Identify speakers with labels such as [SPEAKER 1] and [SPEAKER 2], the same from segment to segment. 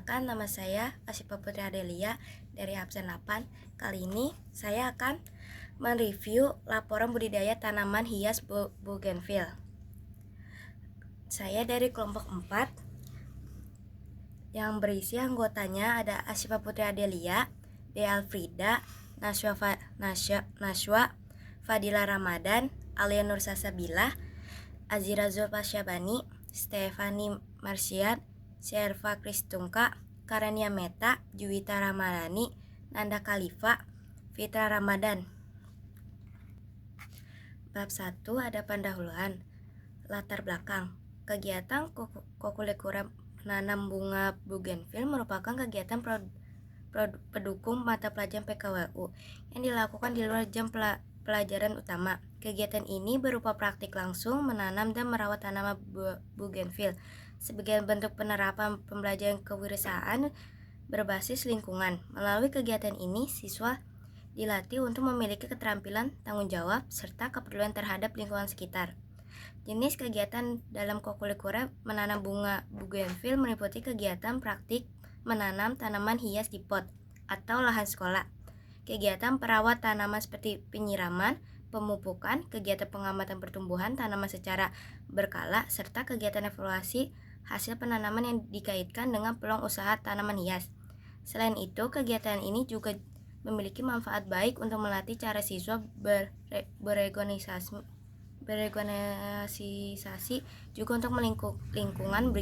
[SPEAKER 1] Perkenalkan, nama saya Asipa Putri Adelia dari absen 8. Kali ini saya akan mereview laporan budidaya tanaman hias bougainville. Saya dari kelompok 4 yang berisi anggotanya ada Asipa Putri Adelia, Dea Alfrida, Nashwa Fadila Ramadan, Alia Nur Salsabila, Azira Zulfa Syabani, Stefani Marsyad, Sherfa Kristungka, Karania Meta, Juwita Ramadhani, Nanda Khalifa, Fitra Ramadan. Bab 1 ada pendahuluan. Latar belakang. Kegiatan kokulekura menanam bunga bougainville merupakan kegiatan pendukung mata pelajaran PKWU yang dilakukan di luar jam pelajaran utama. Kegiatan ini berupa praktik langsung menanam dan merawat tanaman bougainville sebagai bentuk penerapan pembelajaran kewirausahaan berbasis lingkungan. Melalui kegiatan ini, siswa dilatih untuk memiliki keterampilan, tanggung jawab, serta kepedulian terhadap lingkungan sekitar. Jenis kegiatan dalam kokulekura menanam bunga bougainville meliputi kegiatan praktik menanam tanaman hias di pot atau lahan sekolah, kegiatan perawat tanaman seperti penyiraman, pemupukan, kegiatan pengamatan pertumbuhan tanaman secara berkala, serta kegiatan evaluasi hasil penanaman yang dikaitkan dengan peluang usaha tanaman hias. Selain itu, kegiatan ini juga memiliki manfaat baik untuk melatih cara siswa berorganisasi juga untuk lingkungan.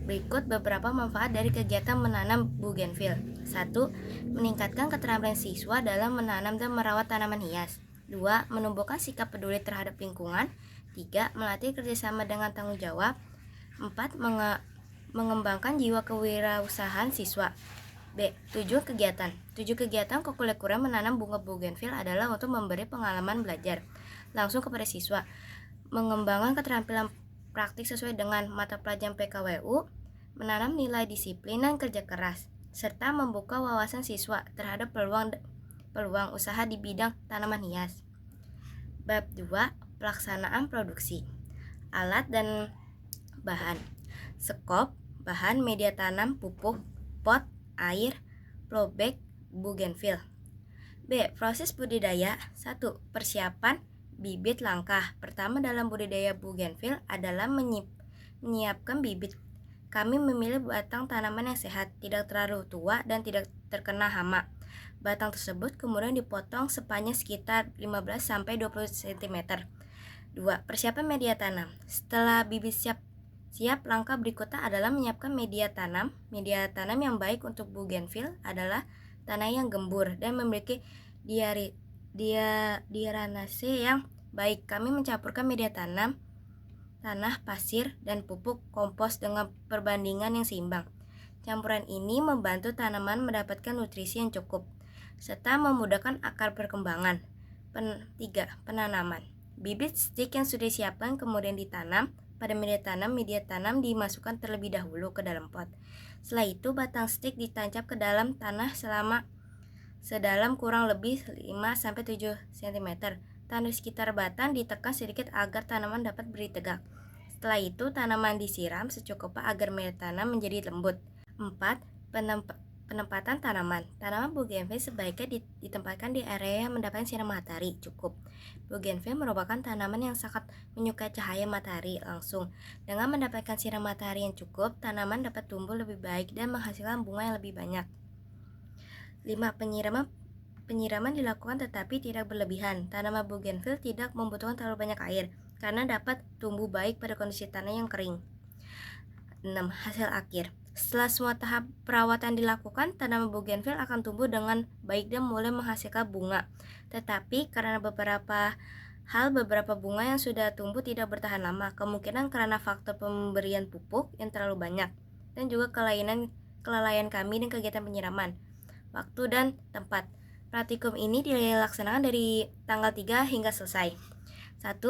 [SPEAKER 1] Berikut beberapa manfaat dari kegiatan menanam bougainville. 1. Meningkatkan keterampilan siswa dalam menanam dan merawat tanaman hias. 2. Menumbuhkan sikap peduli terhadap lingkungan. 3. Melatih kerjasama dengan tanggung jawab. 4. Mengembangkan jiwa kewirausahaan siswa. B. 7 kegiatan kokulekura menanam bunga bougainville adalah untuk memberi pengalaman belajar langsung kepada siswa, mengembangkan keterampilan praktik sesuai dengan mata pelajaran PKWU, menanam nilai disiplin dan kerja keras, serta membuka wawasan siswa terhadap peluang usaha di bidang tanaman hias. Bab 2. Pelaksanaan produksi. Alat dan bahan. Sekop, bahan, media tanam, pupuk, pot, air, flow bag, bougainville. B. Proses budidaya. 1. Persiapan bibit langkah pertama dalam budidaya bougainville adalah menyiapkan bibit. Kami memilih batang tanaman yang sehat, tidak terlalu tua dan tidak terkena hama. Batang tersebut kemudian dipotong sepanjang sekitar 15-20 cm. 2. Persiapan media tanam. Setelah bibit siap, langkah berikutnya adalah menyiapkan media tanam. Media tanam yang baik untuk bougainville adalah tanah yang gembur dan memiliki drainase yang baik. Kami mencampurkan media tanam, tanah, pasir, dan pupuk kompos dengan perbandingan yang seimbang. Campuran ini membantu tanaman mendapatkan nutrisi yang cukup serta memudahkan akar perkembangan. 3. Penanaman. Bibit stik yang sudah disiapkan kemudian ditanam pada media tanam dimasukkan terlebih dahulu ke dalam pot. Setelah itu batang stik ditancap ke dalam tanah sedalam kurang lebih 5-7 cm. Tanah di sekitar batang ditekan sedikit agar tanaman dapat berdiri tegak. Setelah itu tanaman disiram secukupnya agar media tanam menjadi lembut. 4. Penempatan tanaman. Tanaman bougainville sebaiknya ditempatkan di area yang mendapatkan sinar matahari cukup. Bougainville merupakan tanaman yang sangat menyukai cahaya matahari langsung. Dengan mendapatkan sinar matahari yang cukup, tanaman dapat tumbuh lebih baik dan menghasilkan bunga yang lebih banyak. 5. Penyiraman dilakukan tetapi tidak berlebihan. Tanaman bougainville tidak membutuhkan terlalu banyak air karena dapat tumbuh baik pada kondisi tanah yang kering. 6. Hasil akhir. Setelah semua tahap perawatan dilakukan, tanaman bougainville akan tumbuh dengan baik dan mulai menghasilkan bunga. Tetapi karena beberapa bunga yang sudah tumbuh tidak bertahan lama, kemungkinan karena faktor pemberian pupuk yang terlalu banyak dan juga kelalaian kami dan kegiatan penyiraman. Waktu dan tempat. Praktikum ini dilaksanakan dari tanggal 3 hingga selesai. 1.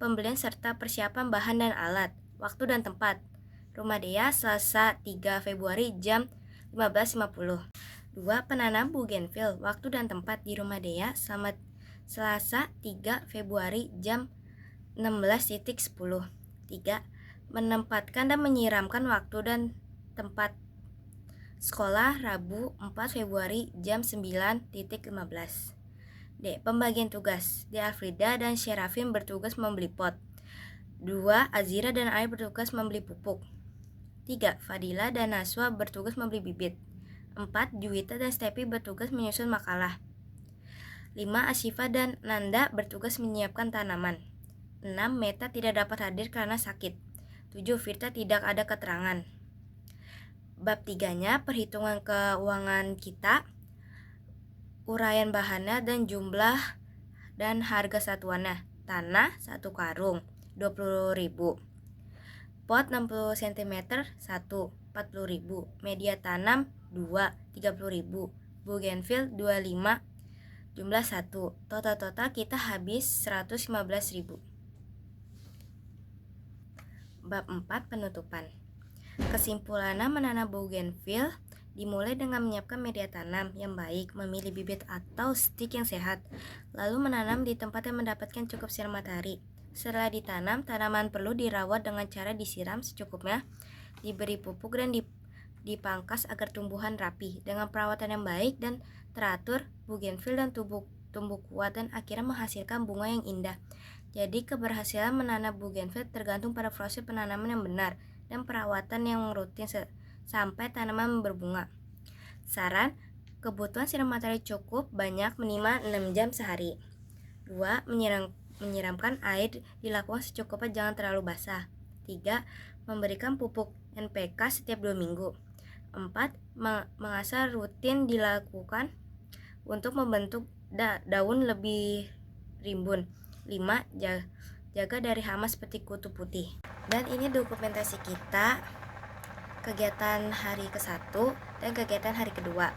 [SPEAKER 1] Pembelian serta persiapan bahan dan alat. Waktu dan tempat. Rumah Dea, Selasa 3 Februari jam 15.50. 2. Penanam bougainville. Waktu dan tempat di Rumah Dea Selasa 3 Februari jam 16.10. 3. Menempatkan dan menyiramkan waktu dan tempat Sekolah Rabu 4 Februari jam 9.15. D. Pembagian tugas. D. Afrida dan Syarafin bertugas membeli pot. 2. Azira dan Ai bertugas membeli pupuk. 3. Fadila dan Naswa bertugas membeli bibit. 4. Juwita dan Stepi bertugas menyusun makalah. 5. Asyifa dan Nanda bertugas menyiapkan tanaman. 6. Meta tidak dapat hadir karena sakit. 7. Firta tidak ada keterangan. Bab 3-nya perhitungan keuangan kita, uraian bahannya dan jumlah dan harga satuannya. Tanah 1 karung 20.000, pot 60 cm 1 40.000, media tanam 2 30.000, bougainville 25, jumlah 1. Total kita habis 115.000. Bab 4 penutupan. Kesimpulannya, menanam bougainville dimulai dengan menyiapkan media tanam yang baik, memilih bibit atau stik yang sehat, lalu menanam di tempat yang mendapatkan cukup sinar matahari. Setelah ditanam, tanaman perlu dirawat dengan cara disiram secukupnya, diberi pupuk dan dipangkas agar tumbuhan rapi. Dengan perawatan yang baik dan teratur, bougainville dan tumbuh kuat dan akhirnya menghasilkan bunga yang indah. Jadi keberhasilan menanam bougainville tergantung pada proses penanaman yang benar dan perawatan yang rutin sampai tanaman berbunga. Saran, kebutuhan sinar matahari cukup banyak minimal 6 jam sehari. 2. Menyiramkan air dilakukan secukupnya, jangan terlalu basah. 3. Memberikan pupuk NPK setiap 2 minggu. 4. Mengasah rutin dilakukan untuk membentuk daun lebih rimbun. 5. Jaga dari hama seperti kutu putih. Dan ini dokumentasi kita kegiatan hari ke-1 dan kegiatan hari kedua.